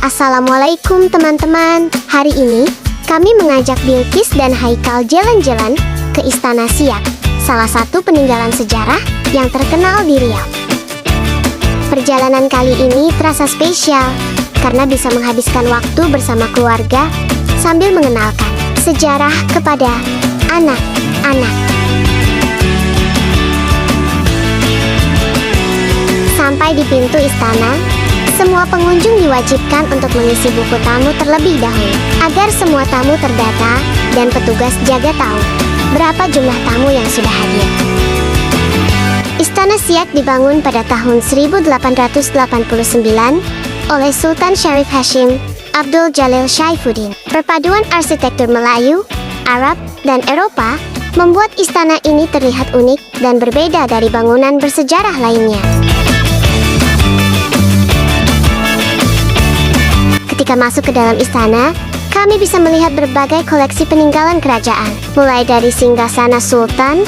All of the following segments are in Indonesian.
Assalamualaikum teman-teman. Hari ini kami mengajak Bilqis dan Haikal jalan-jalan ke Istana Siak, salah satu peninggalan sejarah yang terkenal di Riau. Perjalanan kali ini terasa spesial karena bisa menghabiskan waktu bersama keluarga sambil mengenalkan sejarah kepada anak-anak. Sampai di pintu istana, semua pengunjung diwajibkan untuk mengisi buku tamu terlebih dahulu, agar semua tamu terdata dan petugas jaga tahu berapa jumlah tamu yang sudah hadir. Istana Siak dibangun pada tahun 1889 oleh Sultan Syarif Hashim Abdul Jalil Saifuddin. Perpaduan arsitektur Melayu, Arab, dan Eropa membuat istana ini terlihat unik dan berbeda dari bangunan bersejarah lainnya. Ketika masuk ke dalam istana, kami bisa melihat berbagai koleksi peninggalan kerajaan, mulai dari singgasana sultan,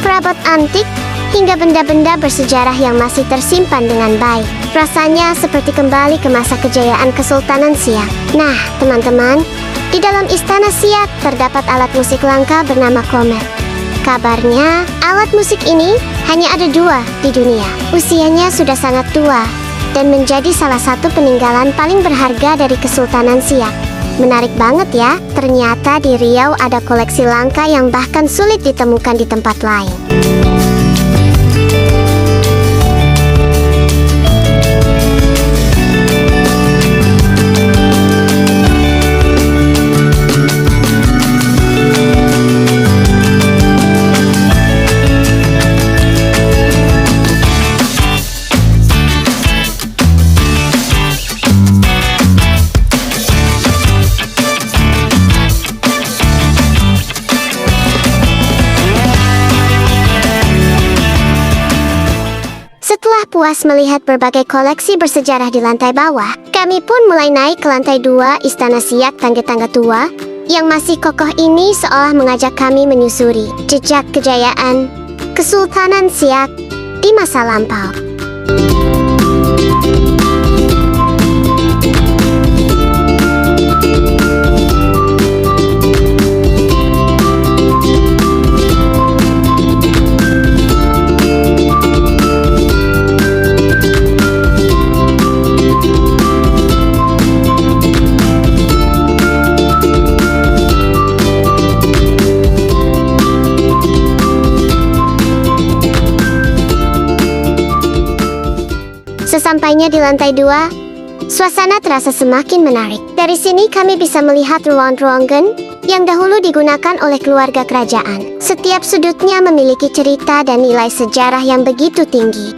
perabot antik, hingga benda-benda bersejarah yang masih tersimpan dengan baik. Rasanya seperti kembali ke masa kejayaan Kesultanan Siak. Nah, teman-teman, di dalam Istana Siak terdapat alat musik langka bernama komet. Kabarnya, alat musik ini hanya ada 2 di dunia. Usianya sudah sangat tua dan menjadi salah satu peninggalan paling berharga dari Kesultanan Siak. Menarik banget ya, ternyata di Riau ada koleksi langka yang bahkan sulit ditemukan di tempat lain. Setelah puas melihat berbagai koleksi bersejarah di lantai bawah, kami pun mulai naik ke lantai 2 Istana Siak. Tangga-tangga tua yang masih kokoh ini seolah mengajak kami menyusuri jejak kejayaan Kesultanan Siak di masa lampau. Sesampainya di lantai 2, suasana terasa semakin menarik. Dari sini kami bisa melihat ruang-ruangan yang dahulu digunakan oleh keluarga kerajaan. Setiap sudutnya memiliki cerita dan nilai sejarah yang begitu tinggi.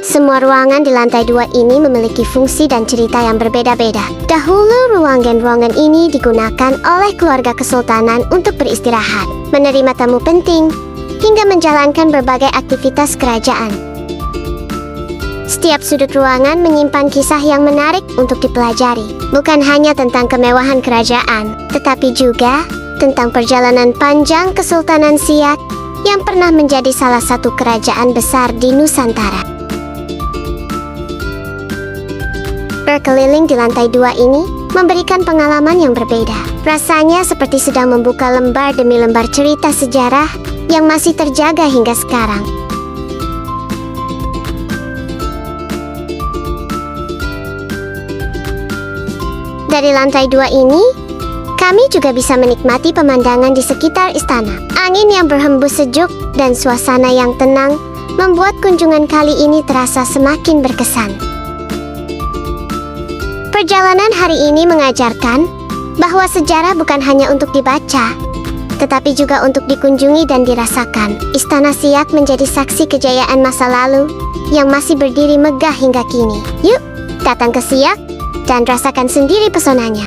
Semua ruangan di lantai 2 ini memiliki fungsi dan cerita yang berbeda-beda. Dahulu ruangan-ruangan ini digunakan oleh keluarga kesultanan untuk beristirahat, menerima tamu penting, hingga menjalankan berbagai aktivitas kerajaan. Setiap sudut ruangan menyimpan kisah yang menarik untuk dipelajari. Bukan hanya tentang kemewahan kerajaan, tetapi juga tentang perjalanan panjang Kesultanan Siak yang pernah menjadi salah satu kerajaan besar di Nusantara. Berkeliling di lantai 2 ini memberikan pengalaman yang berbeda. Rasanya seperti sedang membuka lembar demi lembar cerita sejarah yang masih terjaga hingga sekarang. Dari lantai 2 ini, kami juga bisa menikmati pemandangan di sekitar istana. Angin yang berhembus sejuk dan suasana yang tenang membuat kunjungan kali ini terasa semakin berkesan. Perjalanan hari ini mengajarkan bahwa sejarah bukan hanya untuk dibaca, tetapi juga untuk dikunjungi dan dirasakan. Istana Siak menjadi saksi kejayaan masa lalu yang masih berdiri megah hingga kini. Yuk, datang ke Siak dan rasakan sendiri pesonanya.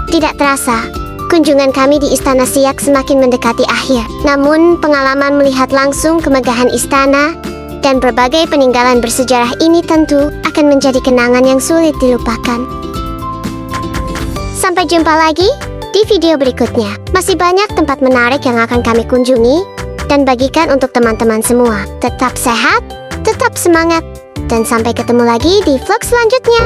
Tidak terasa, kunjungan kami di Istana Siak semakin mendekati akhir. Namun, pengalaman melihat langsung kemegahan istana dan berbagai peninggalan bersejarah ini tentu akan menjadi kenangan yang sulit dilupakan. Sampai jumpa lagi di video berikutnya. Masih banyak tempat menarik yang akan kami kunjungi, dan bagikan untuk teman-teman semua. Tetap sehat, tetap semangat, dan sampai ketemu lagi di vlog selanjutnya.